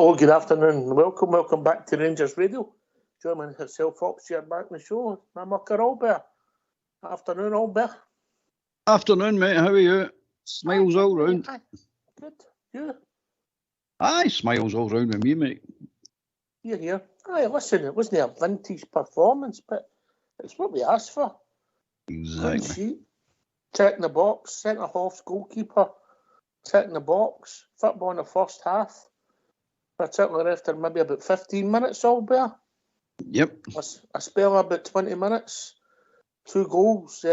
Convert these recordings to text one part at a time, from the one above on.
Oh, good afternoon. Welcome back to Rangers Radio. German herself, Fox here, back in the show. My mucker, Albert. Afternoon, Albert. Afternoon, mate. How are you? Smiles all round. Good. You? Aye, smiles all round with me, mate. Here. Aye, listen, it wasn't a vintage performance, but it's what we asked for. Exactly. Clean sheet, check in the box, centre-half's goalkeeper, check in the box, football in the first half. Particularly after maybe about 15 minutes, Albert. Yep. A spell about 20 minutes. 2 goals.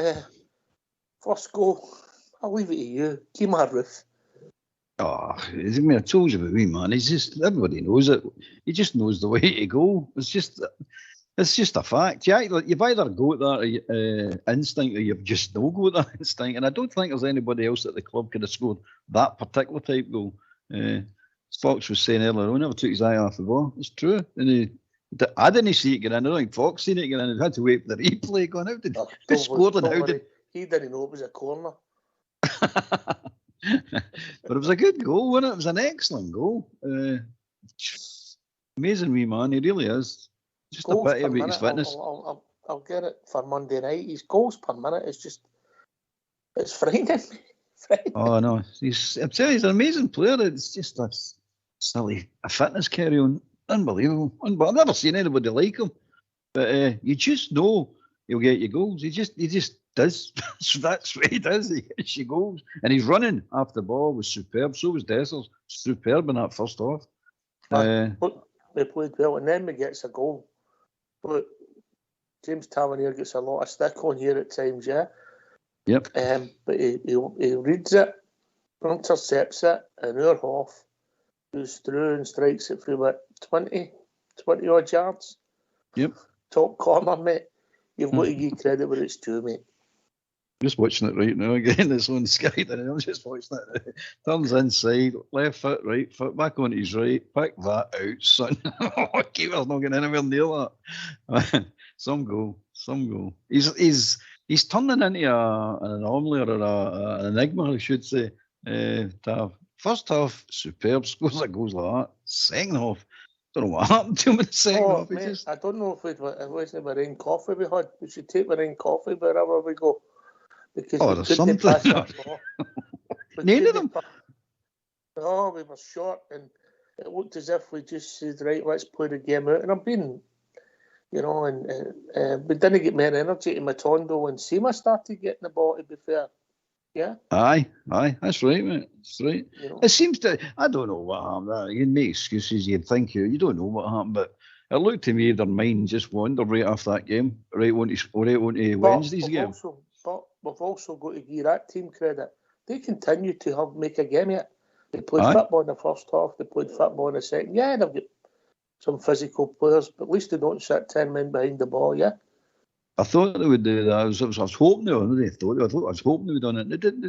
First goal, I'll leave it to you. Kemar Ruth. Oh, I mean, I told you about me, man. He's just, everybody knows it. He just knows the way to go. It's just a fact. You've either got that instinct or you've just no got that instinct. And I don't think there's anybody else at the club could have scored that particular type goal. Fox was saying earlier on, never took his eye off the ball. It's true. And I didn't see it get in. I don't think Fox seen it get in. He had to wait for the replay going out. He scored and how did... He didn't know it was a corner. But it was a good goal, wasn't it? It was an excellent goal. Amazing wee man, he really is. Just goals a pity about his fitness. I'll get it for Monday night. His goals per minute is just... It's frightening. Oh, no. I'm telling you, he's an amazing player. It's just a silly fitness carry on. Unbelievable. I've never seen anybody like him. But you just know he'll get you goals. He just does. That's what he does. He gets you goals. And he's running after the ball was superb. So was Dessers. Superb in that first half. They played well. And then he gets a goal. But James Tavernier gets a lot of stick on here at times, yeah? Yep. But he reads it, intercepts it, and our half goes through and strikes it through about 20 odd yards. Yep. Top corner, mate. You've got to give credit where it's due, mate. Just watching it right now again. It's on Sky. I'm just watching it. Turns inside, left foot, right foot, back on his right. Pick that out, son. Keeper's not getting anywhere near that. Some goal. He's turning into an anomaly or an enigma, I should say. First half, superb, scores like goals like that. Second half, don't know what happened to him in the second half. Mate, I don't know if it wasn't the rain coffee we had. We should take the rain coffee wherever we go. Because there's something. None of them. No, we were short and it looked as if we just said, right, let's play the game out. And I'm being... and we didn't get more energy to Matondo and Seema started getting the ball, to be fair. Yeah? Aye, that's right, mate. That's right. It seems to, I don't know what happened. You can make excuses, you'd think you don't know what happened, but it looked to me their mind just wandered right off that game, right onto Wednesday's game. But we've also got to give that team credit. They continue to make a game of it. They played football in the first half, they played football in the second. Yeah, they've got some physical players, but at least they don't sit 10 men behind the ball, yeah? I thought they would do that. I was hoping they would. I was hoping they would done it. They didn't.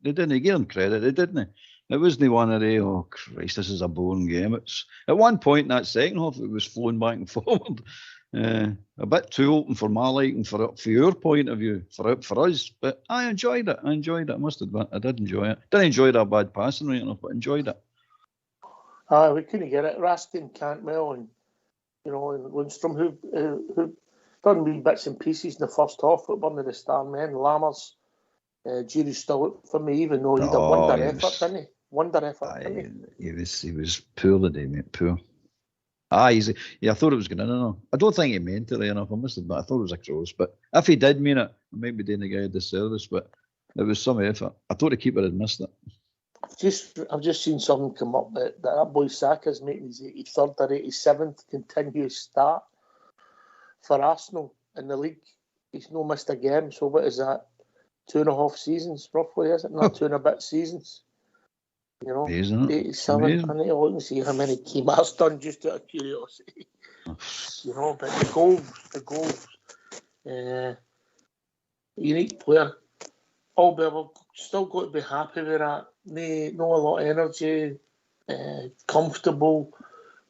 They didn't. Give them credit. They didn't. It wasn't one of the, oh Christ, this is a boring game. It's at one point in that second half, it was flowing back and forward. A bit too open for my liking, for your point of view, for us. But I enjoyed it. I must admit, I did enjoy it. Didn't enjoy that bad passing right enough, but enjoyed it. We couldn't get it. Raskin, Cantwell, and and Lundstrom, who done wee bits and pieces in the first half, but one of the star men, Lammers, Jury's still up for me, even though he did wonder effort, didn't he? Wonder effort, didn't he? He was poor today, mate. Poor. I thought it was going in. I don't think he meant it enough. I must admit, I thought it was a cross. But if he did mean it, I might be doing the guy a disservice. But it was some effort. I thought the keeper had missed it. I've just seen something come up that boy Saka's making his 83rd or 87th continuous start for Arsenal in the league. He's no missed a game. So what is that? 2.5 seasons, roughly, is it? Not 2 and a bit seasons. 87. I need to look and see how many Kemar's done, just out of curiosity. But the goals. Unique player. Albert, we've still got to be happy with that. No a lot of energy, comfortable,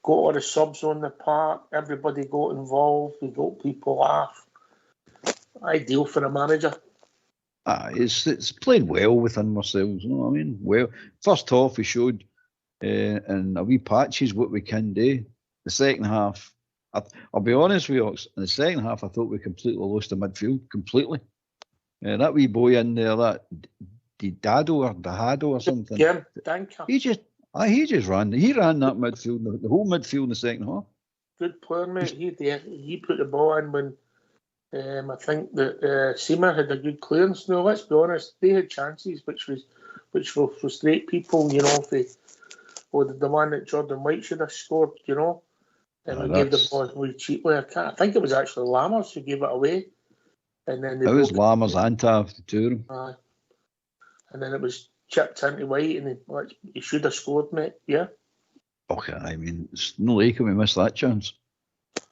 got all the subs on the park, everybody got involved, we got people laugh. Ideal for a manager. It's played well within ourselves, you know what I mean? Well, first half we showed and a wee patch is what we can do. The second half, I'll be honest with you, in the second half, I thought we completely lost the midfield, completely. That wee boy in there, that Dahado or something. Yeah, Danker. He just ran. He ran that midfield, the whole midfield in the second half. Good player, mate. He put the ball in when I think that Seamer had a good clearance. No, let's be honest, they had chances which will frustrate people, you know, or the one that Jordan White should have scored, you know. And we gave the ball away cheaply. I think it was actually Lammers who gave it away. And then it was Lammers and Tav, the two of them. And then it was chipped into White, and he should have scored, mate. Yeah. Okay, I mean, it's no like we missed that chance.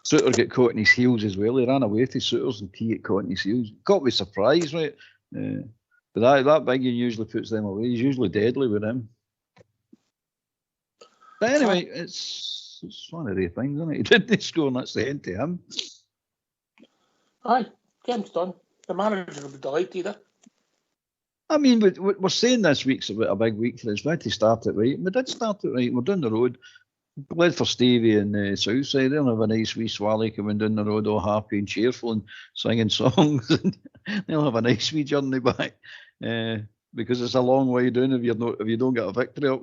Suter got caught in his heels as well. He ran away to Suter's and he got caught in his heels. Got me surprised, right? But that big usually puts them away. He's usually deadly with him. But anyway, it's one of the things, isn't it? He didn't score, and that's the end to him. Aye, game's done. The manager will be delighted. I mean, we're saying this week's a big week for us. We had to start it right. We did start it right. We're down the road. Played for Stevie in the Southside. They'll have a nice wee swally coming down the road, all happy and cheerful and singing songs. And they'll have a nice wee journey back because it's a long way down if you don't get a victory up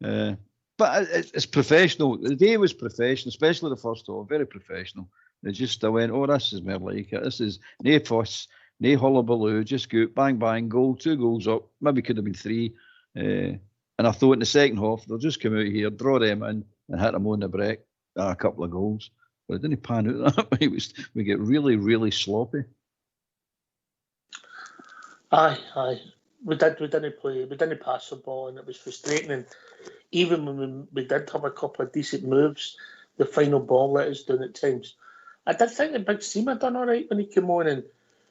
there. But it's professional. The day was professional, especially the first half. Very professional. They just went, oh, this is more like it. This is no fuss, no hullabaloo. Just go bang bang, goal, 2 goals up. Maybe could have been 3. And I thought in the second half they'll just come out here, draw them in, and hit them on the break. A couple of goals, but it didn't pan out that way. We get really, really sloppy. Aye. We didn't play. We didn't pass the ball, and it was frustrating. And even when we did have a couple of decent moves, the final ball let us down at times. I did think the big Seamer done all right when he came on, and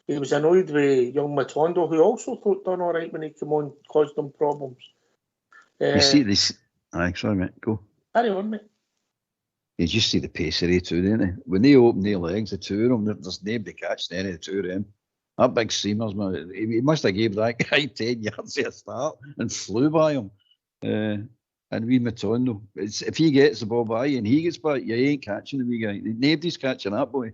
he was annoyed with young Matondo, who also thought done all right when he came on, caused them problems. You see this? Aye, sorry, mate. Go. Carry on, mate. You just see the pace of the two, don't they? When they open their legs, the two of them, there's nobody catching any of the two of them. That big Seamer's, man, he must have gave that guy 10 yards at a start and flew by him. And wee Matondo, if he gets the ball by and he gets by, you ain't catching the wee guy. Nobody's catching that boy.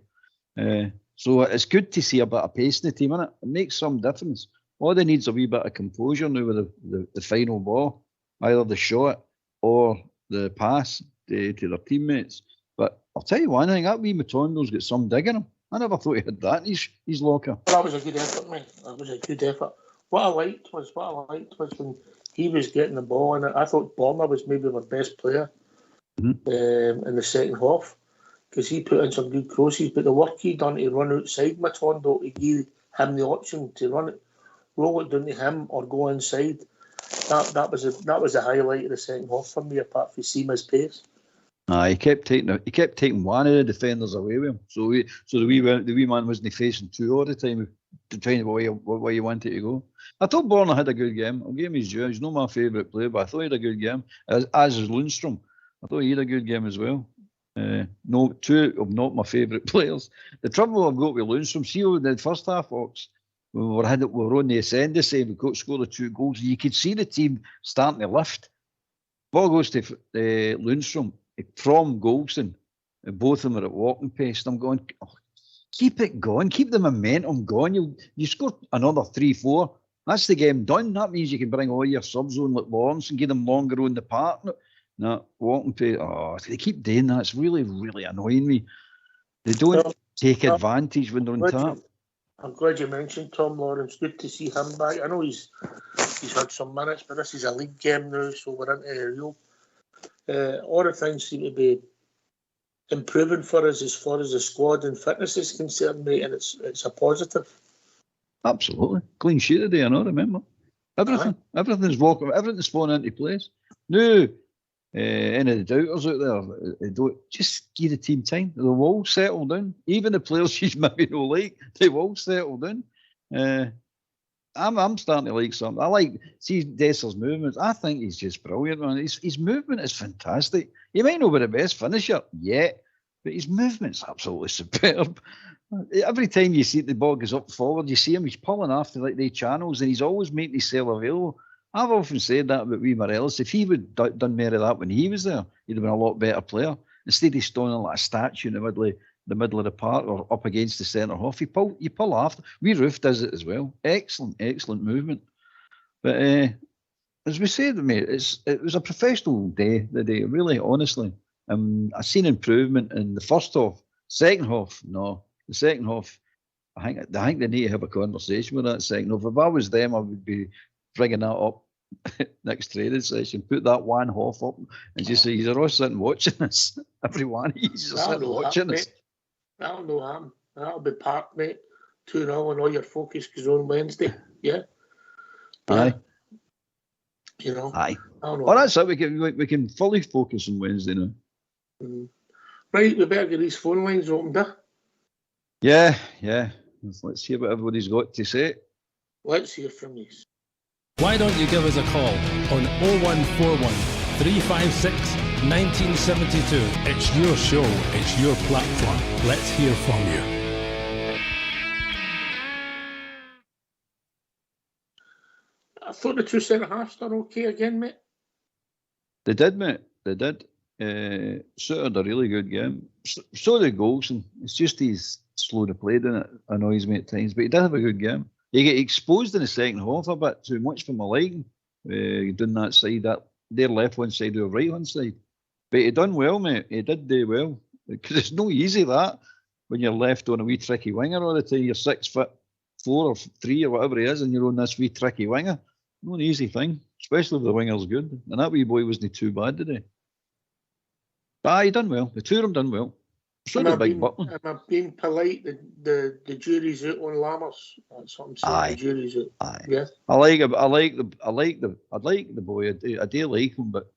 So it's good to see a bit of pace in the team, innit? It makes some difference. All they needs a wee bit of composure now with the final ball, either the shot or the pass to their teammates. But I'll tell you one thing, that wee Matondo's got some dig in him. I never thought he had that in his locker. Well, that was a good effort, mate. That was a good effort. What I liked was when he was getting the ball, and I thought Borna was maybe our best player in the second half, because he put in some good crosses. But the work he done to run outside Matondo to give him the option to roll it down to him or go inside. That was a highlight of the second half for me, apart from Seamer's pace. He kept taking one of the defenders away with him. So the wee man wasn't facing 2 all the time, depending on where you wanted to go. I thought Borna had a good game. I'll give him his due. He's not my favourite player, but I thought he had a good game. As is Lundstrom. I thought he had a good game as well. No, 2 of not my favourite players. The trouble I've got with Lundstrom, see in the first half, Ox, we were on the ascendancy, we scored the 2 goals. You could see the team starting to lift. Ball goes to Lundstrom from Goldson. Both of them are at walking pace. I'm going, keep it going, keep the momentum going. You score another 3-4. That's the game done. That means you can bring all your subs on like Lawrence and give them longer on the park. No, walking pace. Oh, they keep doing that. It's really, really annoying me. They don't take advantage when they're on tap. I'm glad you mentioned Tom Lawrence. Good to see him back. I know he's had some minutes, but this is a league game now, so we're into a real. All the things seem to be improving for us as far as the squad and fitness is concerned, mate, and it's a positive. Absolutely. Clean sheet today, I know, remember. Everything's falling into place. No, any of the doubters out there, don't just give the team time. They'll all settle down. Even the players she's maybe no like, they will settle down. I'm starting to like something. I like see Dessler's movements. I think he's just brilliant, man. His movement is fantastic. He might not be the best finisher yet, but his movement's absolutely superb. Every time you see the ball goes up forward, you see him, he's pulling after like the channels, and he's always making himself available. I've often said that about wee Morelos. If he would done more of that when he was there, he'd have been a lot better player. Instead of standing like a statue in the middle of the park or up against the centre half, you pull after. Wee Roof does it as well. Excellent movement. But as we said, mate, it was a professional day, the day, really, honestly. I've seen improvement in the first half. Second half, no. The second half, I think they need to have a conversation with that second half. If I was them, I would be bringing that up next training session. Put that one half up and just say, you're all sitting watching this. Everyone, you're sitting watching this. That'll no happen. That'll be parked, mate. 2-0 and all your focus goes on Wednesday. Yeah. Aye. You know. Aye. Well, that's it. We can fully focus on Wednesday now. Mm-hmm. Right, we better get these phone lines opened, huh? Yeah. Let's hear what everybody's got to say. Let's hear from you. Why don't you give us a call on 0141 356 1972. It's your show, it's your platform. Let's hear from you. I thought the two centre-halves done okay again, mate. They did, mate. They did. Suited a really good game. So did Golson. It's just he's slow to play, doesn't it? Annoys me at times, but he did have a good game. He get exposed in the second half a bit too much for my liking. Doing that side, their left one side or right one side. But he done well, mate. He did do well. Because it's no easy that when you're left on a wee tricky winger all the time. You're 6'4" or 3 or whatever he is, and you're on this wee tricky winger. Not an easy thing, especially if the winger's good. And that wee boy wasn't too bad today. But he done well. The two of them done well. So did Big Butler. Am I being polite? The jury's out on Lammers. That's what I'm saying. Aye. The jury's out. Aye. Yeah. I like the boy. I do like him, but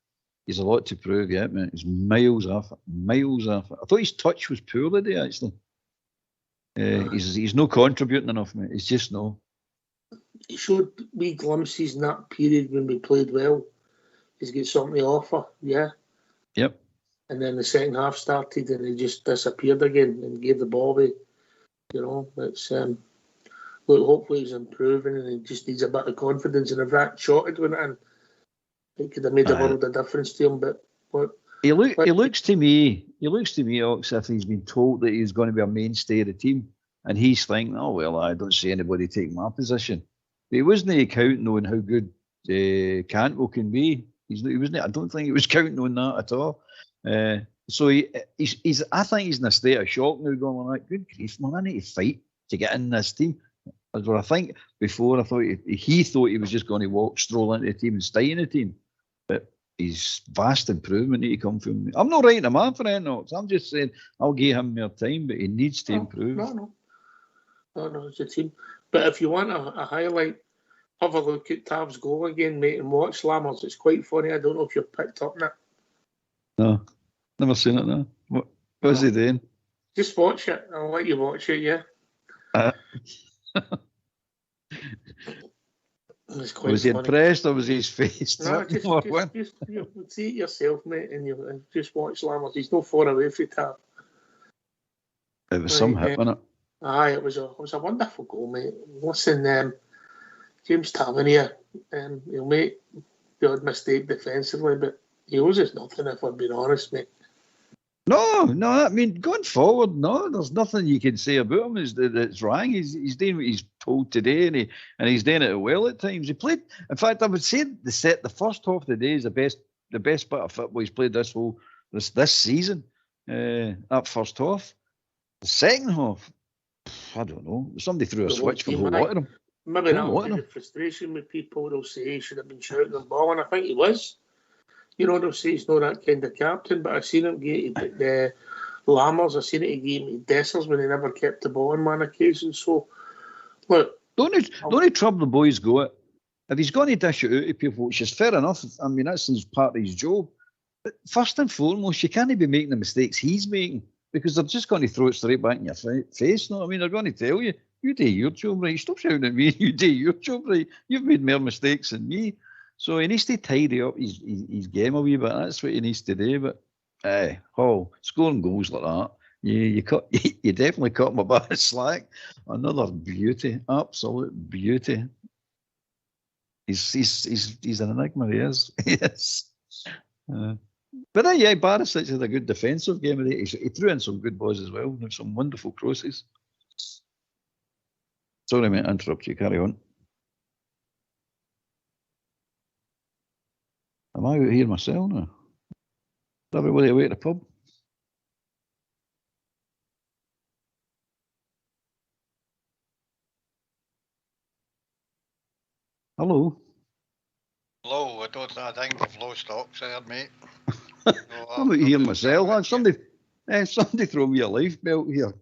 he's a lot to prove yet, man. He's miles off it. I thought his touch was poor today, actually. He's no contributing enough, mate. He's just no. He showed wee glimpses in that period when we played well. He's got something to offer, yeah. Yep. And then the second half started and he just disappeared again and gave the ball away. You know, it's look, hopefully he's improving and he just needs a bit of confidence. And if that shot had went in, it could have made a world of difference to him. But he looks to me, Ox, if he's been told that he's going to be a mainstay of the team, and he's thinking, oh well, I don't see anybody take my position. But he wasn't counting on how good Cantwell can be. He wasn't. I don't think he was counting on that at all. So he's. I think he's in a state of shock now, going like, "Good grief, man! I need to fight to get in this team." That's what I think. Before I thought he thought he was just going to stroll into the team and stay in the team, but he's vast improvement need to come from. I'm not writing him off for anything. I'm just saying I'll give him more time, but he needs to improve. No, it's a team. But if you want a highlight, have a look at Tav's goal again, mate, and watch Lammers. It's quite funny. I don't know if you've picked up on it. No, never seen it. No, what was he doing? Just watch it. I'll let you watch it. Yeah. Was he impressed or was his face? No, just you see it yourself, mate, and you just watch Lammers. He's not far away from Tav. It was some hit, wasn't it? Aye, it was a wonderful goal, mate. Listen, James Tavernier, he'll make the odd mistake defensively, but he owes us nothing, if I'm being honest, mate. No, I mean, going forward, no, there's nothing you can say about him that's wrong. He's doing what he's told today, and he's doing it well at times. He played, in fact, I would say the first half of the day is the best bit of football he's played this season. That first half. The second half, I don't know. Somebody threw a switch for the whole lot of them. Maybe that was the frustration with people. They'll say he should have been shouting the ball, and I think he was. You know, they'll say he's not that kind of captain, but I've seen him get the Lammers. I've seen it against Dessers when he never kept the ball on one occasion. So, look. Don't trouble the boys go it. If he's going to dish it out to people, which is fair enough, I mean, that's part of his job. But first and foremost, you can't be making the mistakes he's making, because they're just going to throw it straight back in your face. No, I mean, they're going to tell you, you do your job right. Stop shouting at me. You do your job right. You've made more mistakes than me. So he needs to tidy up his game a wee bit. That's what he needs to do. But scoring goals like that, you definitely cut him a bit of slack. Another beauty, absolute beauty. He's an enigma. He is. Yes. But Barisic had a good defensive game. He threw in some good balls as well. Some wonderful crosses. Sorry, mate, I interrupt you. Carry on. Am I out here myself now? Is everybody away at the pub? Hello. Hello, I think we've lost Oxford, mate. I'm out here myself. Somebody throw me a life belt here.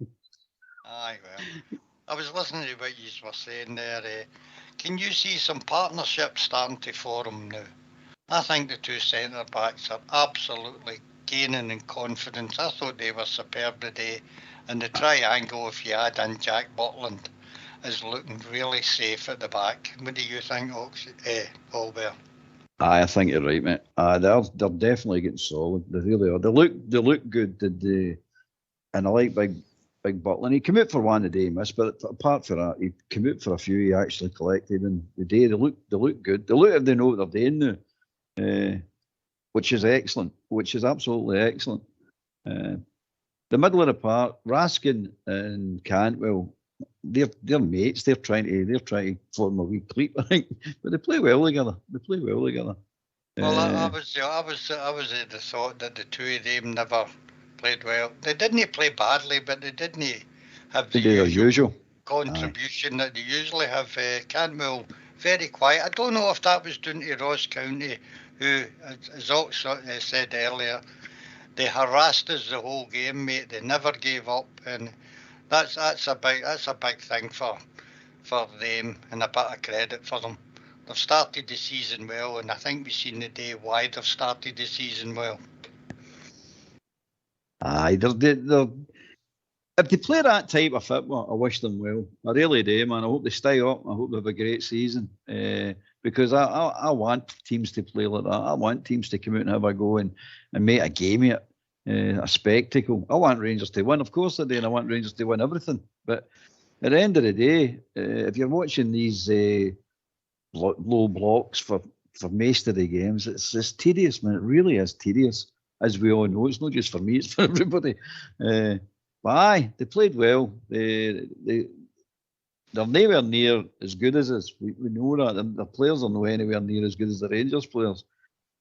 Aye, well, I was listening to what you were saying there. Can you see some partnerships starting to form now? I think the two centre backs are absolutely gaining in confidence. I thought they were superb today, and the triangle, if you add in Jack Butland, is looking really safe at the back. What do you think, Albert? I think you're right, mate. They're definitely getting solid. They really are. They look good. And I like Big Butland. He came out for one today, missed, but apart from that, he came out for a few. He actually collected, and the day they look good. They look like they know what they're doing now, which is excellent. Which is absolutely excellent. The middle of the park, Raskin and Cantwell, they're mates. They're trying to form a wee clique, I think, but they play well together. Well, I was of the thought that the two of them never played well. They didn't play badly, but they didn't have the usual contribution that they usually have. Cantwell very quiet. I don't know if that was down to Ross County, who, as Ox said earlier, they harassed us the whole game, mate. They never gave up, and that's a big thing for them, and a bit of credit for them. They've started the season well, and I think we've seen today why they've started the season well. Aye, if they play that type of football, I wish them well. I really do, man. I hope they stay up. I hope they have a great season. Because I want teams to play like that. I want teams to come out and have a go and make a game of it, a spectacle. I want Rangers to win, of course I do, and I want Rangers to win everything. But at the end of the day, if you're watching these low blocks for most of the games, it's tedious, man. It really is tedious, as we all know. It's not just for me, it's for everybody. But aye, they played well. They're nowhere near as good as us. We know that. The players are nowhere anywhere near as good as the Rangers players.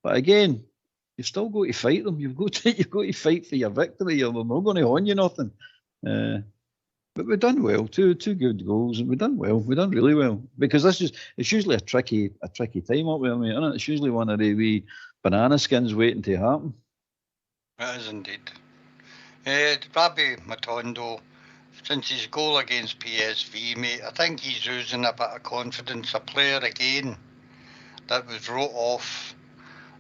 But again, you've still got to fight them. You've got to fight for your victory. They're not going to own you nothing. But we've done well. Two good goals, and we've done well. We've done really well, because it's usually a tricky time up there, mate, isn't it? It's usually one of the wee banana skins waiting to happen. It is indeed. Rabbi Matondo, since his goal against PSV, mate, I think he's losing a bit of confidence. A player again that was wrote off,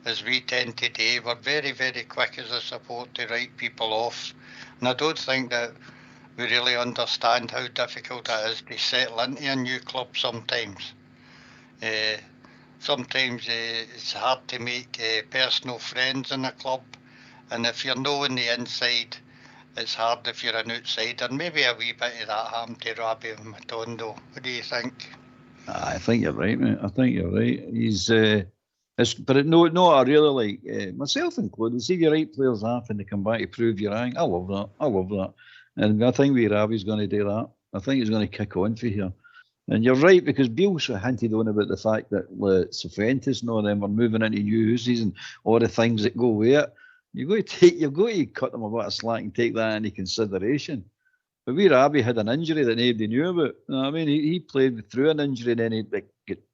as we tend today. We're very, very quick as a support to write people off, and I don't think that we really understand how difficult it is to settle into a new club sometimes. Sometimes it's hard to make personal friends in a club, and if you're not on the inside, it's hard if you're an outsider. Maybe a wee bit of that happened to Rabbi Matondo. What do you think? I think you're right, mate. I think you're right. He's, but no, I really like, myself included, see the right players off and they come back to prove you wrong. I love that. And I think Rabi's going to do that. I think he's going to kick on for here. And you're right, because Beale hinted on about the fact that Cifuentes and all them are moving into new houses and all the things that go with it. You've got to cut them a bit of slack and take that into consideration. But Rabi had an injury that nobody knew about. You know what I mean, he played through an injury, and then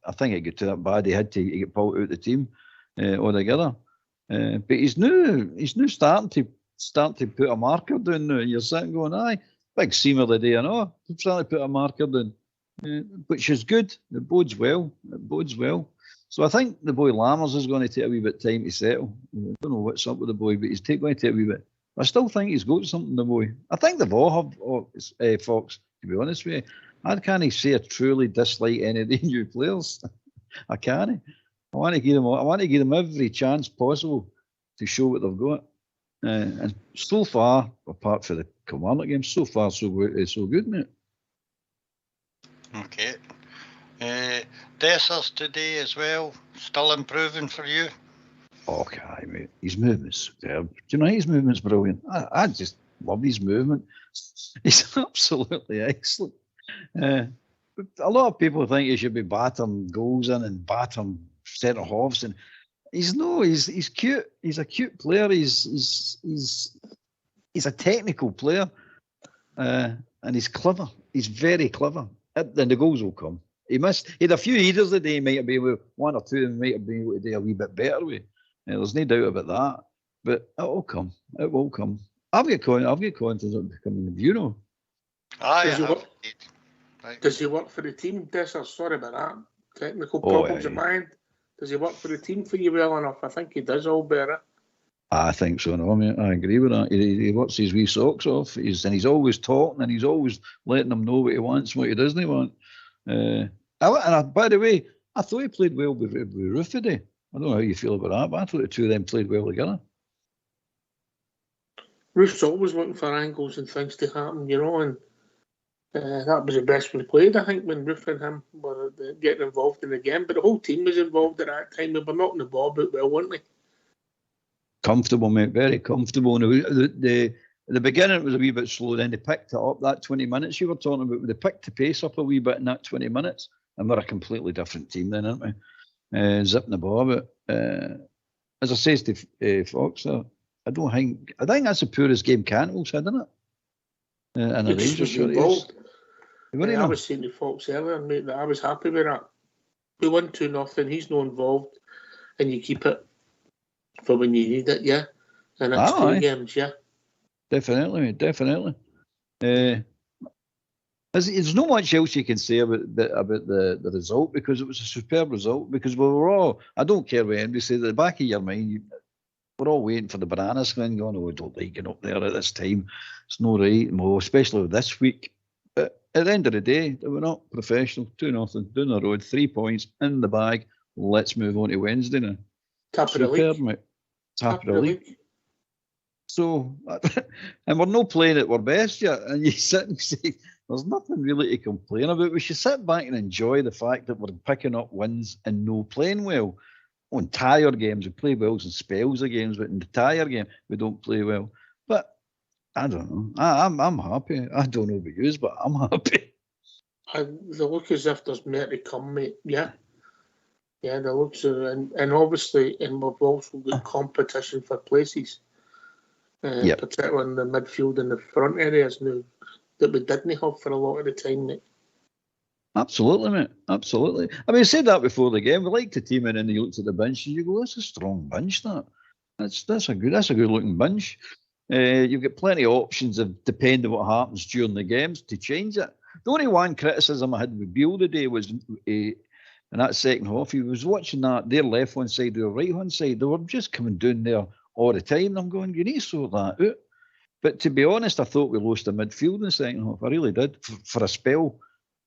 I think it got to that bad he had to get pulled out of the team altogether. But he's now starting to put a marker down now. You're sitting going, aye, big seamer the day, I know. He's starting to put a marker down, which is good. It bodes well. So I think the boy Lammers is going to take a wee bit of time to settle. I don't know what's up with the boy, but he's going to take a wee bit. I still think he's got something, the boy. I think they've all have, Fox, to be honest with you. I can't say I truly dislike any of the new players. I can't. I want to give them every chance possible to show what they've got. And so far, apart from the Kilmarnock game, so far so good, mate. Okay. Dessers today as well, still improving for you? Okay, mate. His movement's superb. Do you know his movement's brilliant? I just love his movement. He's absolutely excellent. A lot of people think he should be battering goals in and battering centre halves, and he's cute. He's a cute player. He's a technical player, and he's clever. He's very clever, and the goals will come. He had a few headers today. He might have been able, one or two, and might have been able to do a wee bit better with. There's no doubt about that. But it will come. It will come. I've got confidence of becoming the bureau. Does he work for the team, Desser? Sorry about that. Technical problems of mine. Does he work for the team for you well enough? I think he does all better. I think so, no, mate. I agree with that. He works his wee socks off. He's always talking, and he's always letting them know what he wants and what he doesn't want. By the way, I thought he played well with Roof today. I don't know how you feel about that, but I thought the two of them played well together. Roof's always looking for angles and things to happen, and that was the best we played, I think, when Roof and him were getting involved in the game. But the whole team was involved at that time. We were knocking the ball about well, weren't we? Comfortable, mate, very comfortable. And the beginning it was a wee bit slow, then they picked it up. That 20 minutes you were talking about, they picked the pace up a wee bit in that 20 minutes, and we're a completely different team then, aren't we? Zipping the ball. But as I says to Fox, I think that's the poorest game Cantwell's had, isn't it? And the Rangers involved. I was saying to Fox earlier, mate, that I was happy with that. We won 2-0. He's not involved, and you keep it for when you need it, yeah. And it's two games, yeah. Definitely. There's not much else you can say about the result, because it was a superb result. Because we were all, I don't care what anybody says, at the back of your mind, we're all waiting for the bananas thing, going, oh, we don't like getting up there at this time. It's not right, especially this week. But at the end of the day, they were not professional. 2-0, down the road, 3 points in the bag. Let's move on to Wednesday now. Top of the league. Mate. Top of the league. So, and we're not playing at our best yet. And you sit and say, there's nothing really to complain about. We should sit back and enjoy the fact that we're picking up wins and no playing well. On tired games, we play well in spells of games, but in the tired game, we don't play well. But I don't know. I'm happy. I don't know about you, but I'm happy. They look as if there's more to come, mate. Yeah. Yeah, the looks are, and obviously, and we've also got competition for places, particularly in the midfield and the front areas now that we didn't have for a lot of the time, mate. Absolutely, mate. Absolutely. I mean, I said that before the game. We like to team in, and you looked at the bench, and you go, "That's a strong bench. That's a good looking bench." You've got plenty of options of depending on what happens during the games to change it. The only one criticism I had with Beale today was in that second half, he was watching that their left hand side, their right hand side. They were just coming down there all the time. And I'm going, you need to sort that out. But to be honest, I thought we lost the midfield in the second half. I really did for a spell.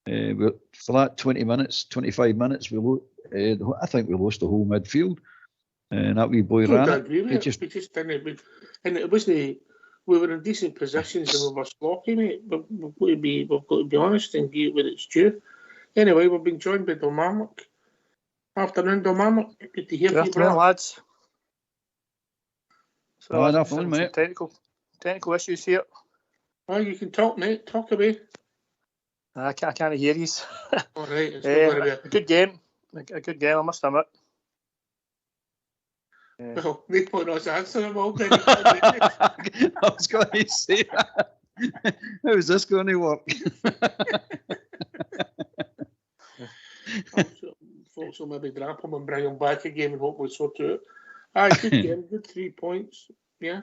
For that 20 minutes, 25 minutes, I think we lost the whole midfield. And that wee boy ran it. We just didn't. And it wasn't. We were in decent positions and we were sloppy, mate. But we've got to be honest and give it what it's due. Anyway, we've been joined by Dominic. Afternoon, Dominic. Good to hear from you, bro. Lads. So nothing, mate. Technical issues here. Oh, you can talk, mate. Talk away. I can't hear you. All right. A good game. A good game, I must admit. Well, they put us answer them already. I was going to say, how is this going to work? Folks will maybe drop him and bring him back again and hopefully sort it out. Good game, good 3 points. Yeah.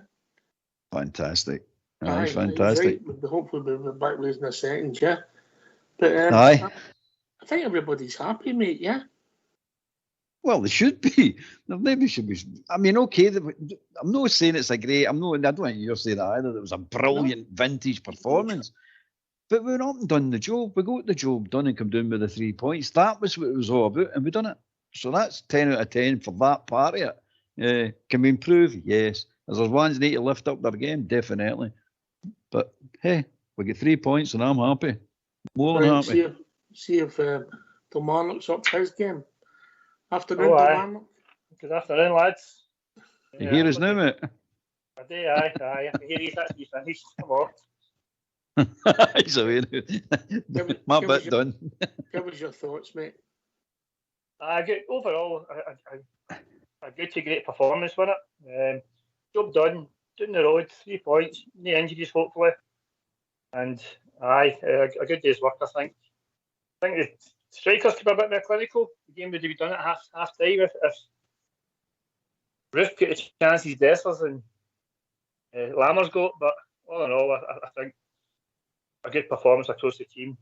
Fantastic. Fantastic. Right. Hopefully we'll be back with in a second, yeah. But I think everybody's happy, mate, yeah? Well, they should be. Maybe should be. I mean, okay, I'm not saying it's a great, I don't want you to say that either. It was a brilliant vintage performance. But we're not done the job. We got the job done and come down with the 3 points. That was what it was all about, and we done it. So that's 10 out of 10 for that part of it. Can we improve? Yes. As there's ones need to lift up their game, definitely. But hey, we get 3 points and I'm happy. More than happy. See if Kilmarnock's up his game. Afternoon, Kilmarnock. Good afternoon, lads. You hear us now, mate? I do, aye. I can hear you. That's you finished. Come on. He's away now. My bit done. What was your thoughts, mate? Overall, a good to great performance, wasn't it? Job done. Down the road, 3 points, no injuries, hopefully. And a good day's work, I think. I think the strikers could be a bit more clinical. The game would have been done at half time if Roof got the chances Dessers and Lammers got, but all in all, I think a good performance across the team.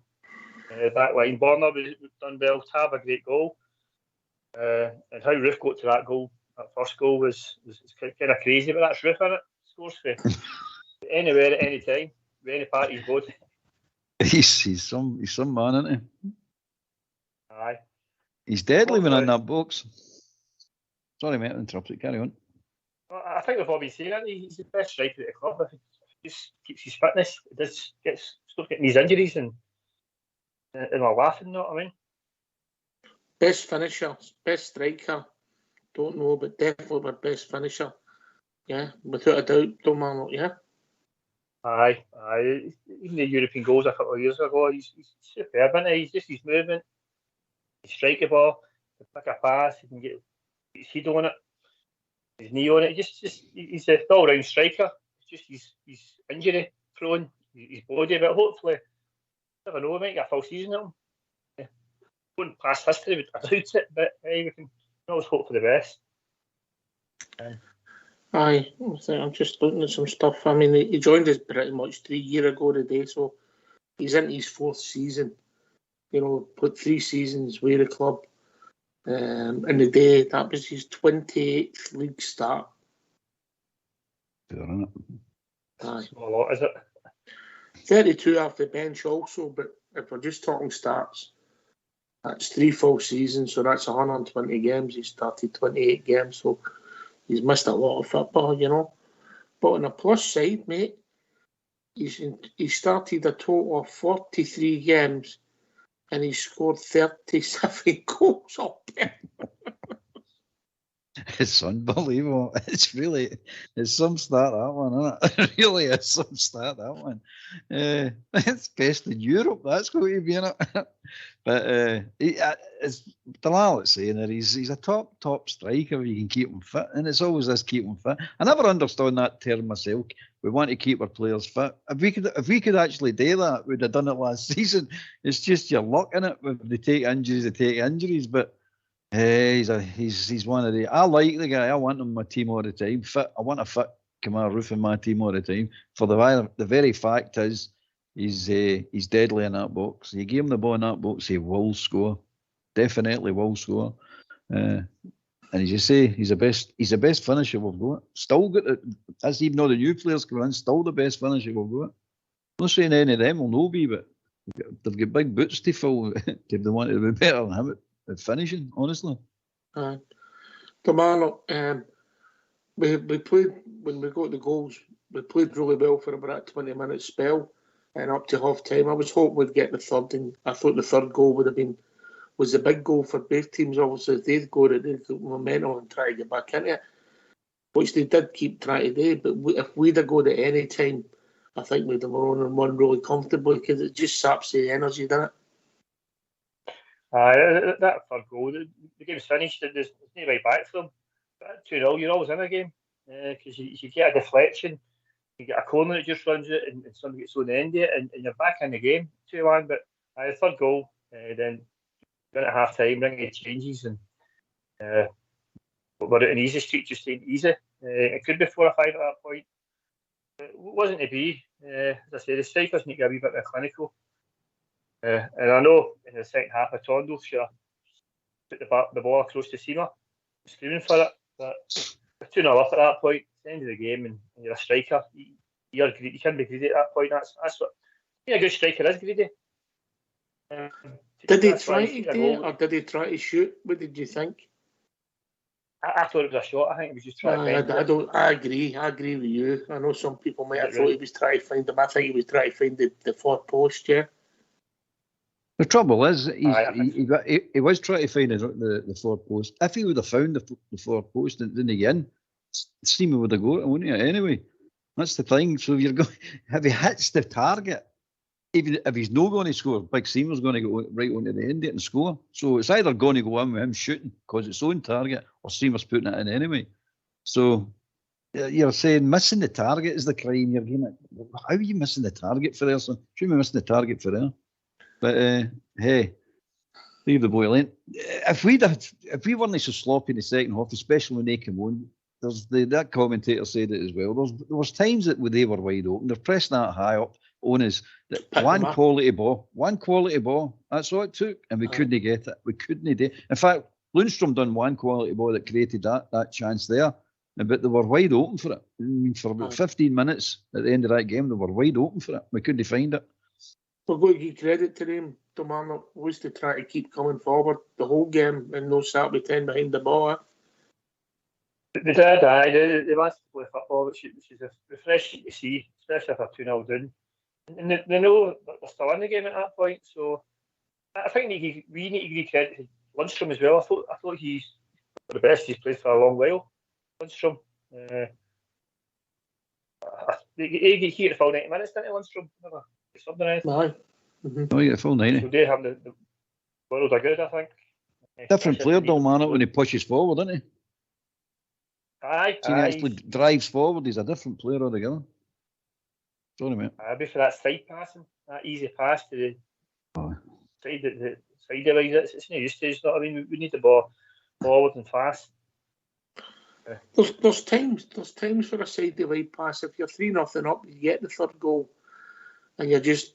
Back line, Borna was done well. Tab a great goal, and how Roof got to that goal, that first goal was kind of crazy. But that's Roof, isn't it? Scores for anywhere at any time, with any part of his body. He's some man, isn't he? Aye. He's deadly when in that box. Sorry, mate, I interrupted. Carry on. Well, I think we've all been saying it. He's the best striker at the club. If he just keeps his fitness, stop getting these injuries and we're laughing, you know what I mean? Best finisher, best striker. Don't know, but definitely my best finisher. Yeah, without a doubt, Kilmarnock, yeah. Aye. Even the European goals a couple of years ago, he's superb, isn't he? He's just his movement. He strike the ball, he pick a pass, he can get his head on it, his knee on it. He's an all-round striker. It's just he's injury prone, his body, but hopefully, never know, we might get a full season at him. Yeah. Going past history, I doubt it, but we can always hope for the best. Aye, I'm just looking at some stuff. I mean, he joined us pretty much 3 years ago today, so he's in his 4th season. You know, put 3 seasons with the club. In the day, that was his 28th league start. Fair enough. Aye. A lot, is it? 32 off the bench also, but if we're just talking starts, that's 3 full seasons, so that's 120 games. He started 28 games, so he's missed a lot of football, you know. But on the plus side, mate, he started a total of 43 games and he scored 37 goals up there. It's unbelievable. It's some stat, that one, isn't it? It really is some stat, that one. It's best in Europe, that's going to be in it. But it's Delal's saying that he's a top striker if you can keep him fit, and it's always this keep him fit. I never understood that term myself. We want to keep our players fit. If we could actually do that, we'd have done it last season. It's just your luck in it. If they take injuries, but he's one of the. I like the guy. I want him in my team all the time. Fit. I want a fit Kamar Roof in my team all the time. For the very fact is, he's deadly in that box. You give him the ball in that box, he will score. Definitely will score. And as you say, he's the best finisher we've got. Still got it. That's even though the new players come in, still the best finisher we've got. I'm not saying any of them will no be, but they've got big boots to fill if they want to be better than him at finishing, honestly. Kilmarnock, we played, when we got the goals, we played really well for about a 20-minute spell and up to half time. I was hoping we'd get the third, and I thought the third goal was the big goal for both teams. Obviously, if they'd got it, they'd got momentum and try to get back into it, which they did keep trying to do. But if we'd have got it any time, I think we'd have won really comfortably, because it just saps the energy, doesn't it? That third goal, the game's finished, there's no way back from them. 2-0, you're always in a game, because you get a deflection, you get a corner that just runs it, and somebody gets on the end of it, and you're back in the game, 2-1. But the third goal, then at half time, bringing changes, and we're at an easy street, just saying easy. It could be 4 or 5 at that point. It wasn't to be. As I say, the strikers need to be a wee bit more clinical. And I know in the second half of Tondo, sure, put the ball across the seamer, screaming for it. But we're 2-0 up at that point. It's the end of the game, and you're a striker. You can't be greedy at that point. That's what being a good striker is, greedy. Did he try to do it, or did he try to shoot? What did you think? I thought it was a shot. I think he was just trying to find it. I agree with you. I know some people might have thought he was trying to find him. I think he was trying to find the fourth post, yeah. The trouble is, he was trying to find the far post. If he would have found the far post and didn't get in, Seaman would have got it, wouldn't he? Anyway, that's the thing. So you're going, if he hits the target, even if he's not going to score, Big Seaman's going to go right onto the end and score. So it's either going to go in with him shooting because it's on target, or Seaman's putting it in anyway. So you're saying missing the target is the crime. You're getting it. How are you missing the target for there? So shouldn't be missing the target for there. But hey, leave the boy alone. If we weren't so sloppy in the second half, especially when they came on, that commentator said it as well. There was times that they were wide open. They're pressing that high up on us. One quality ball. That's all it took, and we couldn't get it. We couldn't do it. In fact, Lundstrom done one quality ball that created that chance there, but they were wide open for it. I mean, for about 15 minutes at the end of that game, they were wide open for it. We couldn't find it. We've got to give credit to them. Kilmarnock was to try to keep coming forward the whole game and no start with 10 behind the ball. They did, aye. They wanted to play football, which is refreshing to see, especially if they're 2-0 down. And they know they're still in the game at that point, so I think we need to give credit to Lundstrom as well. I thought he's the best he's played for a long while. Lundstrom. He get the full 90 minutes, didn't he, Lundstrom? Something else. Aye. Mm-hmm. Oh, yeah, full 90. So they have the world are good, I think. Different player, Kilmarnock, when he pushes forward, isn't he? Aye. He actually drives forward. He's a different player altogether. Sorry, mate. I'd be for that side passing, that easy pass to the side of the line. It's no use to us. I mean, we need the ball forward and fast. There's times for a side wide pass. If you're 3-0 up, you get the third goal, and you're just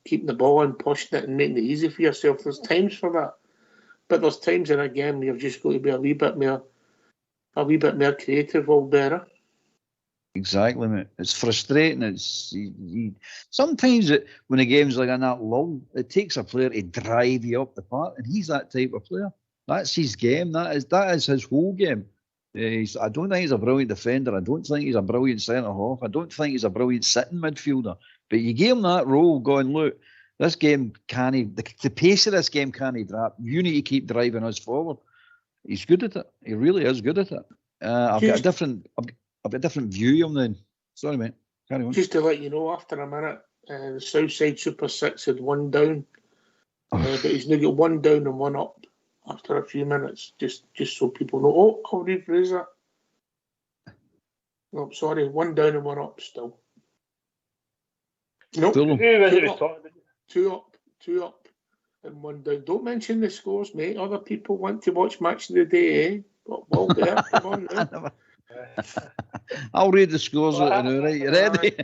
keeping the ball and pushing it and making it easy for yourself. There's times for that, but there's times in a game you've just got to be a wee bit more creative, all better. Exactly, mate. It's frustrating. It's sometimes when a game's like that long, it takes a player to drive you up the park, and he's that type of player. That's his game. That is his whole game. I don't think he's a brilliant defender. I don't think he's a brilliant centre half. I don't think he's a brilliant sitting midfielder. But you gave him that role, going, look, this game can't. The pace of this game can't drop. You need to keep driving us forward. He's good at it. He really is good at it. I've got a different view of him then. Sorry, mate. Carry on. Just to let you know, after a minute, the Southside Super 6 had one down. But he's now got one down and one up after a few minutes, just so people know. Oh, I'll rephrase that. No, sorry, one down and one up still. Nope. Two up and one down. Don't mention the scores, mate. Other people want to watch Match of the Day, eh? Well, there, come on now. I'll read the scores out now, right? You ready?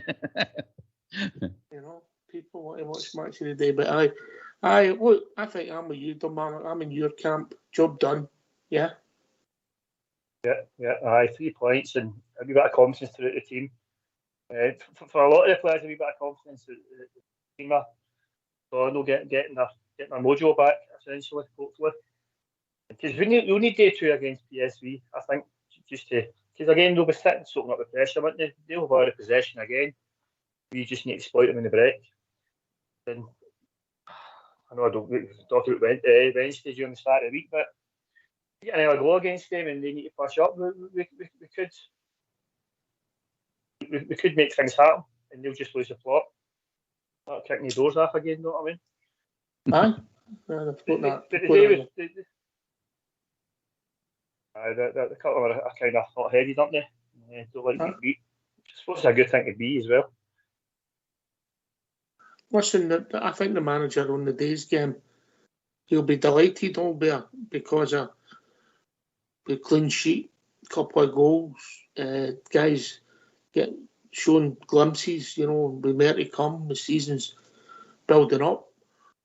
You know, people want to watch Match of the Day, but look, I think I'm with you, Kilmarnock. I'm in your camp. Job done. Yeah. Yeah. Aye, 3 points and a wee bit of confidence throughout the team. For a lot of the players, a wee bit of confidence. The team are getting their mojo back, essentially, hopefully. Because we need day 2 against PSV, I think, because again, they'll be sitting soaking up the pressure, won't they? They'll have all the possession again. We just need to exploit them in the break. And I know I don't talk about Wednesday during the start of the week, but get another goal against them and they need to push up. We could make things happen and they'll just lose the plot. That'll kick the doors off again, you know what I mean? Aye. The couple are kind of hot-headed, aren't they? Don't like to get beat. I suppose it's a good thing to be as well. Listen, I think the manager on the day's game, he'll be delighted, Albert, because of the clean sheet, couple of goals, guys get shown glimpses, you know, we more to come, the season's building up.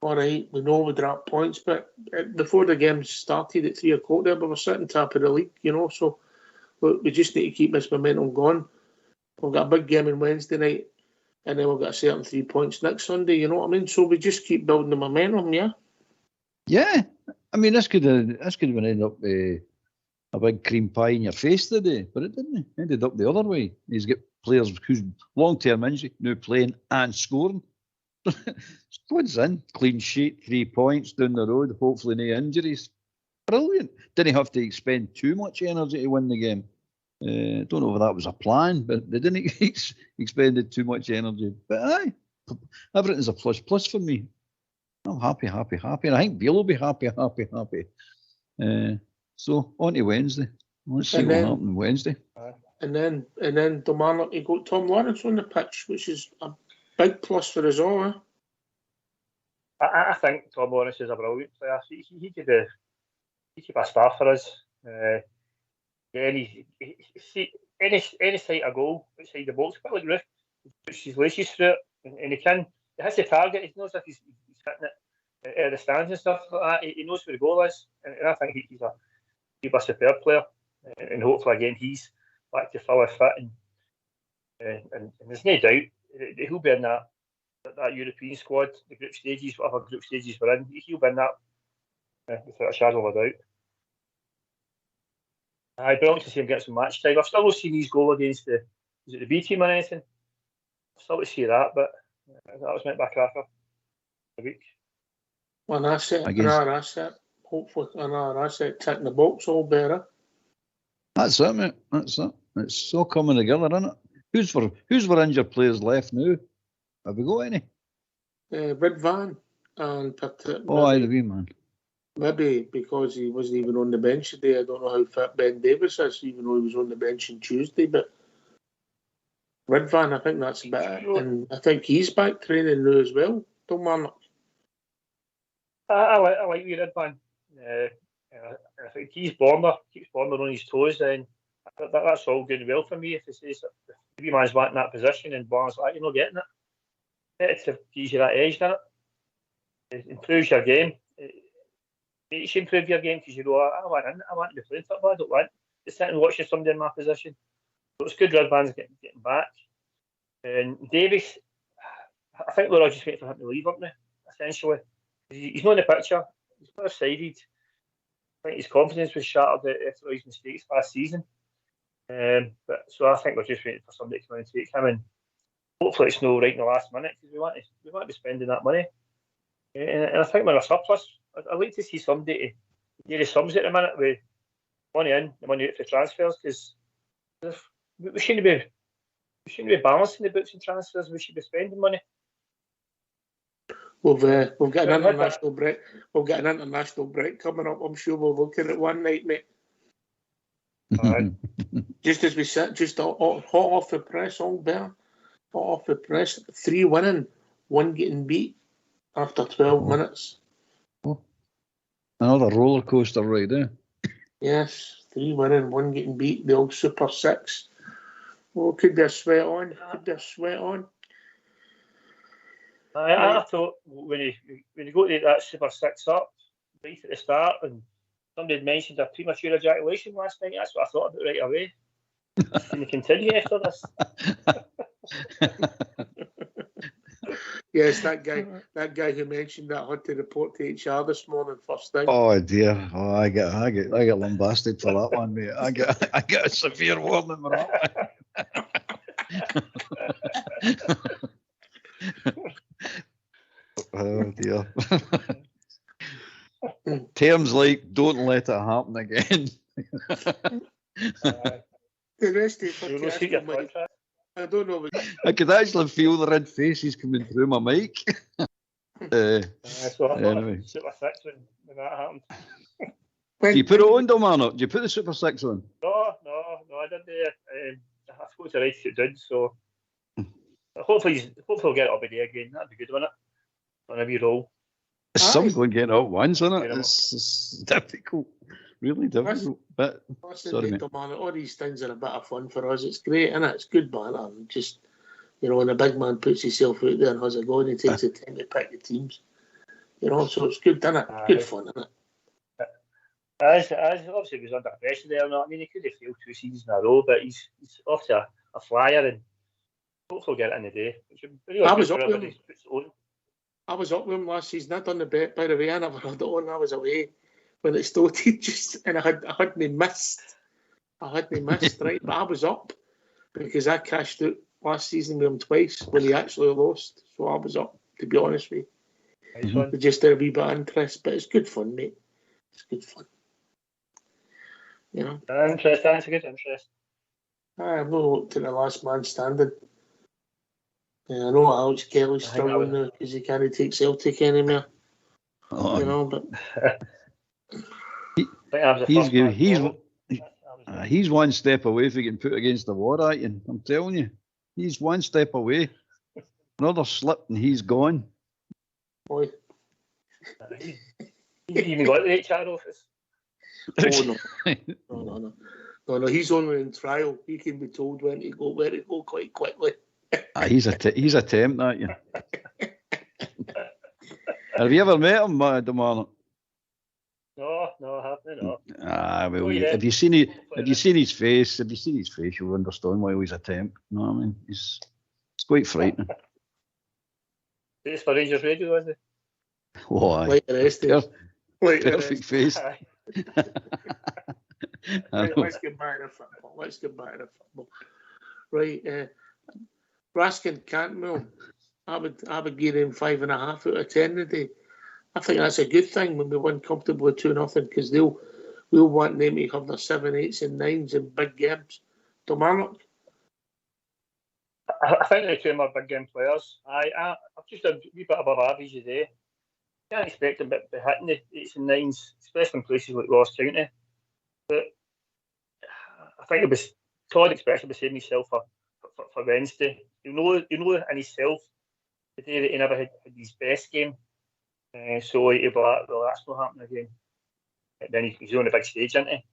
All right, we know we dropped points, but before the game started at 3 o'clock there, we were sitting top of the league, you know, so we just need to keep this momentum going. We've got a big game on Wednesday night, and then we've got a certain 3 points next Sunday, you know what I mean? So we just keep building the momentum, yeah? Yeah. I mean, this could have been ended up a big cream pie in your face today, but it didn't. It ended up the other way. He's got players who's long-term injury, now playing and scoring. Squad's in, clean sheet, 3 points down the road, hopefully no injuries. Brilliant. Didn't have to expend too much energy to win the game. Don't know if that was a plan, but they didn't expend too much energy. But aye, everything's a plus for me. I'm happy. And I think Beale will be happy. So on to Wednesday. Let's see what happens Wednesday. And then Kilmarnock, you got Tom Lawrence on the pitch, which is a big plus for us all. I think Tom Lawrence is a brilliant player. He could be a star for us. Any sight of goal outside the box, quite like Roof, he puts his laces through it, and he hits the target. He knows if he's hitting it out of the stands and stuff like that. He knows where the goal is, and I think he's a superb player. And hopefully again he's back to full fit, and there's no doubt he'll be in that European squad, the group stages, whatever group stages we're in. He'll be in that without a shadow of a doubt. I'd like to see him get some match time. I've still not seen his goal against the B team or anything. I've still to see that, but that was meant by Cracker a week. Another asset. Hopefully another asset ticking the box all better. That's it, mate. That's it. It's so coming together, isn't it? Who's for injured players left now? Have we got any? Ridvan and the wee man. Maybe because he wasn't even on the bench today. I don't know how fit Ben Davis is, even though he was on the bench on Tuesday. But Ridvan, I think that's about it. And I think he's back training now as well. Don't mind. I like you, Ridvan. I think keeps Bomber on his toes, then that's all good and well for me. If it says that the wee man's back in that position and Bomber's like, you're not getting it. It gives you that edge, doesn't it? It improves your game. It should improve your game because you go, I want to be playing football. I don't want to sit and watch somebody in my position. So it's good Ridvan's getting back. And Davis, I think we're all just waiting for him to leave, aren't we? Essentially. He's not in the picture. He's not sided. I think his confidence was shattered after his mistakes last season. But so I think we're just waiting for somebody to come in and take him, and hopefully it's no right in the last minute because we want to be spending that money. And I think we're a surplus. I'd like to see somebody to do the sums at the minute with money in, the money out for transfers, because we shouldn't be balancing the books and transfers. We should be spending money. We've got an international break. We've got an international break coming up. I'm sure we'll look at it one night, mate. Just as we sit, just hot off the press, all better. Hot off the press. 3 winning, 1 getting beat after 12 minutes. Another roller coaster right there. Yes, 3 winning, 1 getting beat. The old Super 6. Well, could be a sweat on. I thought when you go to that Super 6 up right at the start, and somebody had mentioned a premature ejaculation last night, that's what I thought about right away. Can you continue after this? Yes, that guy who mentioned that had to report to HR this morning first thing. Oh dear! Oh, I get lambasted for that one, mate. I get a severe warning for that one. Oh dear. Terms like "don't let it happen again." The rest of it, I don't know. I could actually feel the red faces coming through my mic. Anyway. Super 6 when that happened. Do you put it on, Domano? Do you put the Super 6 on? No, I didn't. I forgot to write it down, so hopefully we'll get it up again. That'd be good, wouldn't it? On a wee roll. It's some going getting out once, isn't it? It's difficult. Really difficult. But sorry, mate. All these things are a bit of fun for us. It's great, isn't it? It's good banter. Just, when a big man puts himself out there and has a go and he takes the time to pick the teams. So it's good, isn't it? Good fun, isn't it? As obviously he was under pressure there or not. I mean, he could have failed 2 seasons in a row, but he's off to a flyer, and hopefully he'll get it in the day. Really I was up with him last season. I'd done the bet, by the way. I never had it on. I was away when it started, and I had me missed. Right? But I was up because I cashed out last season with him twice when he actually lost. So I was up. to be honest with you. Nice There's just a wee bit of interest, but it's good fun, mate. It's good fun. You know. Interest, that's a good interest. I've not looked at the last man standing. Yeah, I know Alex Kelly's struggling now because he can't take Celtic anymore. You know, but he's one step away from getting put against the wall, and I'm telling you, he's one step away. Another slip and he's gone. Boy. You even got the HR office? Oh no. He's only in trial. He can be told where to go quite quickly. He's a temp, that, yeah. Have you ever met him, Damar? No, I haven't. No. Well, have you seen his face? If you seen his face, you'll understand why he's a temp. You know what I mean? It's quite frightening. It's for Rangers Radio, is it? Why? Like the rest of us. Perfect face. Right, let's get back to football. Right, Raskin Cantwell. I would give him 5.5 out of 10 today. I think that's a good thing when we win comfortably 2-0 because we'll want them to have their 7, 8s and 9s in big games. Domarnock? I think the two are big game players. I've just a wee bit above average today. Can't expect them to be hitting the 8s and 9s, especially in places like Ross County. But I think it was Todd expects to be saving himself for Wednesday. You know in himself today that he never had his best game. So he'll be like, well, that's not happening again. And then he's on the big stage, isn't he?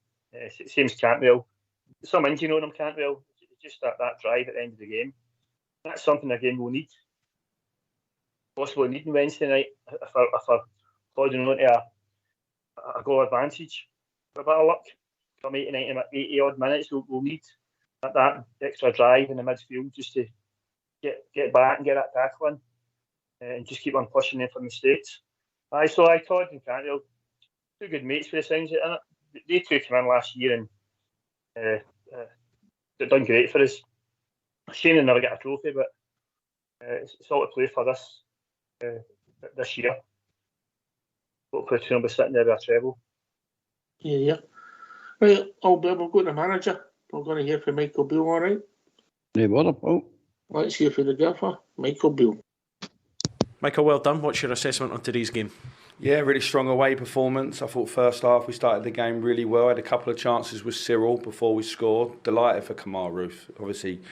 Same as Cantwell. Some injury on him, Cantwell. Just that drive at the end of the game. That's something, again, we'll need. Possibly needing Wednesday night if we're holding on to a goal advantage. For a bit of luck, from 80 odd minutes, we'll need that extra drive in the midfield just to get back and get that tackle in and just keep on pushing them for mistakes. Todd and Cantwell, two good mates for the sounds of it. They two came in last year and they've done great for us. Shame they never get a trophy, but it's all to play for this year. Hopefully, we'll be sitting there with a treble. Yeah. Right, we'll go to the manager. We're going to hear from Michael Beale, all right? Yeah, what about? Let's hear from the gaffer, Michael Beale. Michael, well done. What's your assessment on today's game? Yeah, really strong away performance. I thought first half we started the game really well. I had a couple of chances with Cyril before we scored. Delighted for Kamar Roof. Obviously,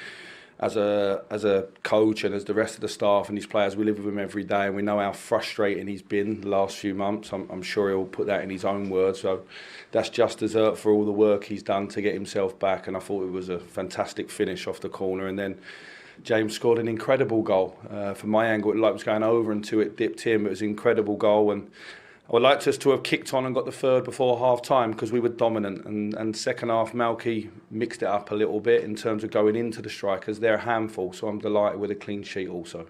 as a coach and as the rest of the staff and his players, we live with him every day and we know how frustrating he's been the last few months. I'm sure he'll put that in his own words. So that's just dessert for all the work he's done to get himself back. And I thought it was a fantastic finish off the corner. And then James scored an incredible goal. From my angle, it looked like it was going over until it dipped in. It was an incredible goal. And I would like us to have kicked on and got the third before half-time because we were dominant. And second half, Malky mixed it up a little bit in terms of going into the strikers. They're a handful, so I'm delighted with a clean sheet also.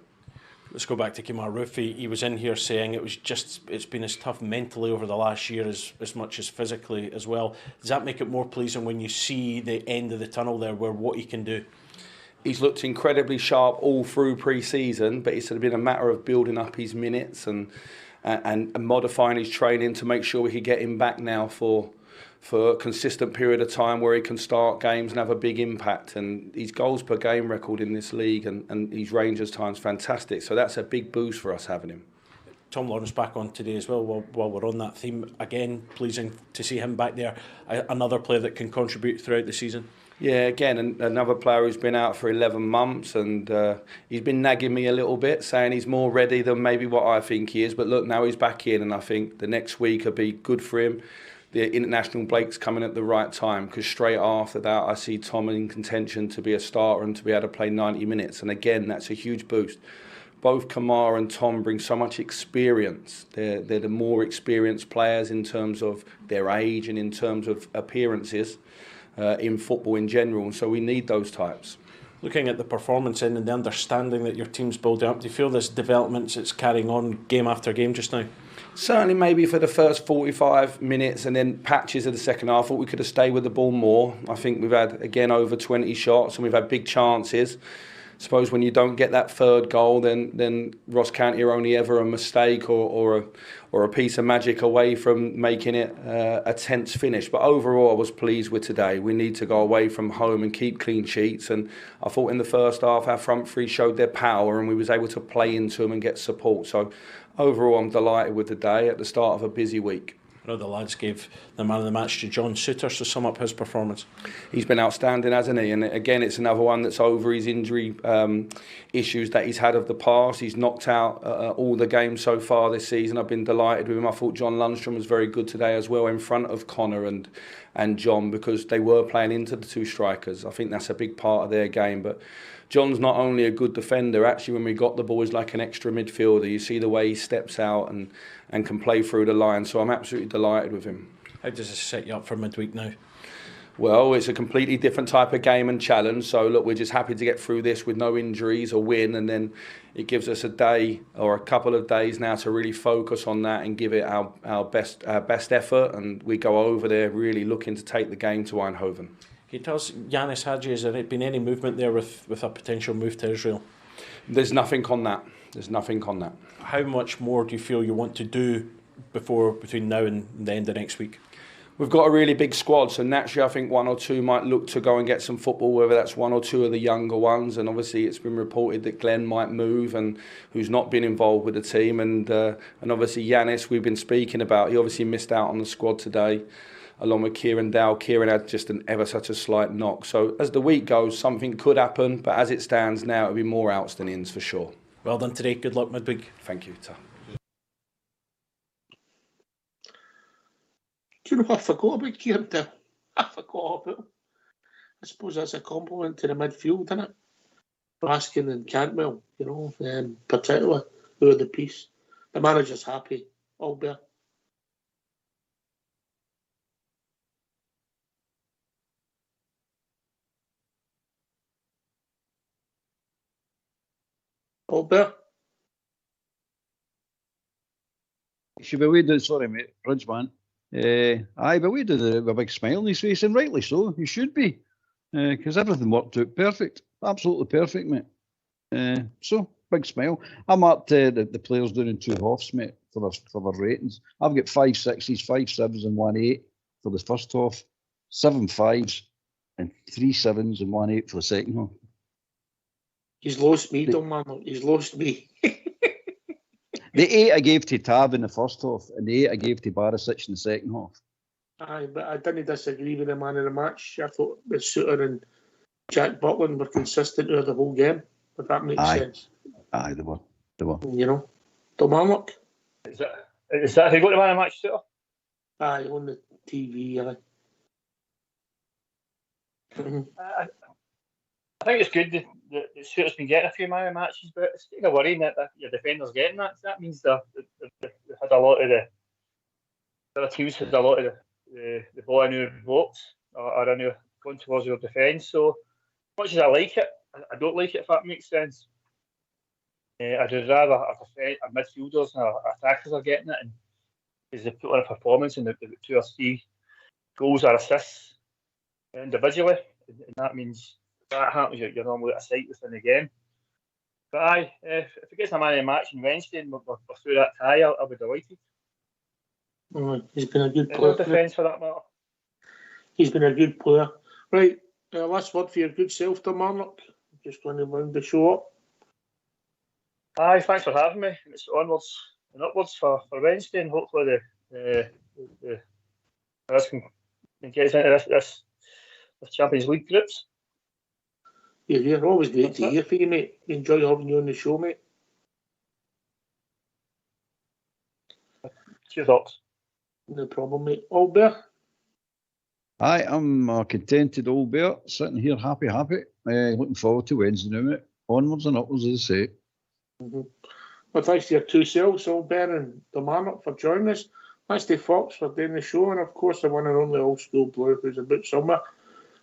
Let's go back to Kamar Roof. He was in here saying it's been as tough mentally over the last year as much as physically as well. Does that make it more pleasing when you see the end of the tunnel there, where what he can do? He's looked incredibly sharp all through pre-season, but it's been a matter of building up his minutes and modifying his training to make sure we could get him back now for a consistent period of time where he can start games and have a big impact. And his goals per game record in this league and his Rangers time's fantastic. So that's a big boost for us having him. Tom Lawrence back on today as well while we're on that theme. Again, pleasing to see him back there. Another player that can contribute throughout the season. Yeah, again, another player who's been out for 11 months and he's been nagging me a little bit, saying he's more ready than maybe what I think he is. But look, now he's back in and I think the next week will be good for him. The international break's coming at the right time because straight after that I see Tom in contention to be a starter and to be able to play 90 minutes. And again, that's a huge boost. Both Kamar and Tom bring so much experience. They're the more experienced players in terms of their age and in terms of appearances. In football in general, and so we need those types. Looking at the performance end and the understanding that your team's building up, do you feel this development it's carrying on game after game just now? Certainly maybe for the first 45 minutes and then patches of the second half. I thought we could have stayed with the ball more. I think we've had, again, over 20 shots and we've had big chances. suppose when you don't get that third goal, then Ross County are only ever a mistake or a piece of magic away from making it a tense finish. But overall, I was pleased with today. We need to go away from home and keep clean sheets. And I thought in the first half, our front three showed their power and we was able to play into them and get support. So overall, I'm delighted with the day at the start of a busy week. I know the lads gave the man of the match to John Souttar to sum up his performance. He's been outstanding, hasn't he? And again, it's another one that's over his injury issues that he's had of the past. He's knocked out all the games so far this season. I've been delighted with him. I thought John Lundstrom was very good today as well in front of Connor and John, because they were playing into the two strikers. I think that's a big part of their game. But John's not only a good defender, actually when we got the ball, he's like an extra midfielder. You see the way he steps out and can play through the line. So I'm absolutely delighted with him. How does this set you up for midweek now? Well, it's a completely different type of game and challenge. So look, we're just happy to get through this with no injuries or win, and then it gives us a day or a couple of days now to really focus on that and give it our best effort. And we go over there really looking to take the game to Eindhoven. Can you tell us, Yanis Hadji, has there been any movement there with a potential move to Israel? There's nothing on that. There's nothing on that. How much more do you feel you want to do between now and the end of next week? We've got a really big squad, so naturally I think one or two might look to go and get some football, whether that's one or two of the younger ones. And obviously it's been reported that Glenn might move, and who's not been involved with the team. And obviously Yanis, we've been speaking about, he obviously missed out on the squad today, along with Kieran Dow. Kieran had just an ever such a slight knock. So as the week goes, something could happen, but as it stands now, it'll be more outs than ins for sure. Well done today. Good luck midweek. Thank you, Ta. Do you know, I forgot about Kieran Dow. I forgot about him. I suppose that's a compliment to the midfield, isn't it? Raskin and Cantwell, particularly, who are the piece. The manager's happy, Albert. Albert? Should be away, sorry mate, Bridgeman. Aye, but we did a big smile on his face, and rightly so. He should be, because everything worked out perfect, absolutely perfect, mate. So big smile. I'm at the players doing in 2 halves, mate, for their ratings. I've got 5 6s, 5 7s, and 1 8 for the first half, 7 5s, and 3 7s and 1 8 for the second half. He's lost me, don't man. He's lost me. The 8 I gave to Tab in the first half, and the 8 I gave to Barisic in the second half. Aye, but I didn't disagree with the man of the match. I thought the Souttar and Jack Butland were consistent throughout the whole game, if that makes sense. Aye, they were. Kilmarnock. Is that who got the man of the match, Souttar? Aye, on the TV, aye. I think it's good that Souttar's been getting a few man of the matches, but it's kind of worrying that your defenders getting that. That means they've had a lot of the teams had a lot of the ball in their blocks or in their going towards your defence. So as much as I like it, I don't like it, if that makes sense. I'd rather our midfielders and our attackers are getting it, and because they put on a performance and they've got 2 or 3 goals or assists individually, and that means that happens, you're normally at a sight within the game. But aye, if it gets a man of the match on Wednesday and we're through that tie, I'll be delighted. He's been a good player. No defence for that matter. He's been a good player. Right, last word for your good self, Kilmarnock. Just going to round the show up. Aye, thanks for having me. It's onwards and upwards for Wednesday, and hopefully the rest can get us into this Champions League groups. You're always great to hear from you, mate. Enjoy having you on the show, mate. Cheers, Ox. No problem, mate. Albert? Aye, I'm contented, Albert. Sitting here happy. Looking forward to Wednesday now, mate. Onwards and upwards, as I say. Mm-hmm. Well, thanks to your 2 selves, Albert and Kilmarnock, for joining us. Thanks to Fox for doing the show, and of course the one and only old school player who's about somewhere.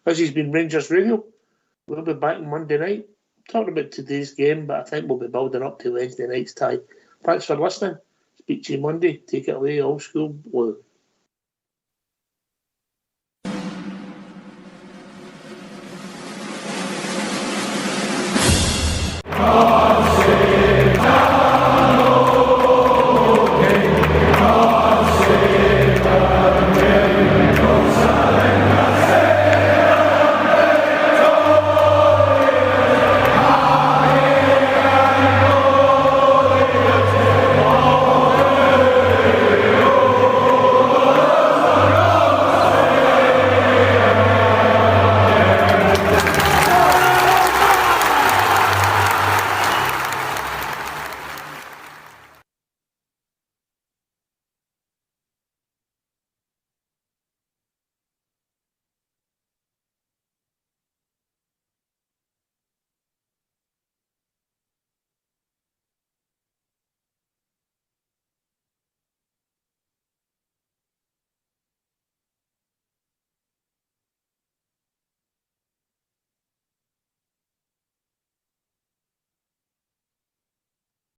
This has been Rangers Radio. We'll be back Monday night, talking about today's game, but I think we'll be building up to Wednesday night's tie. Thanks for listening. Speak to you Monday. Take it away, old school blue.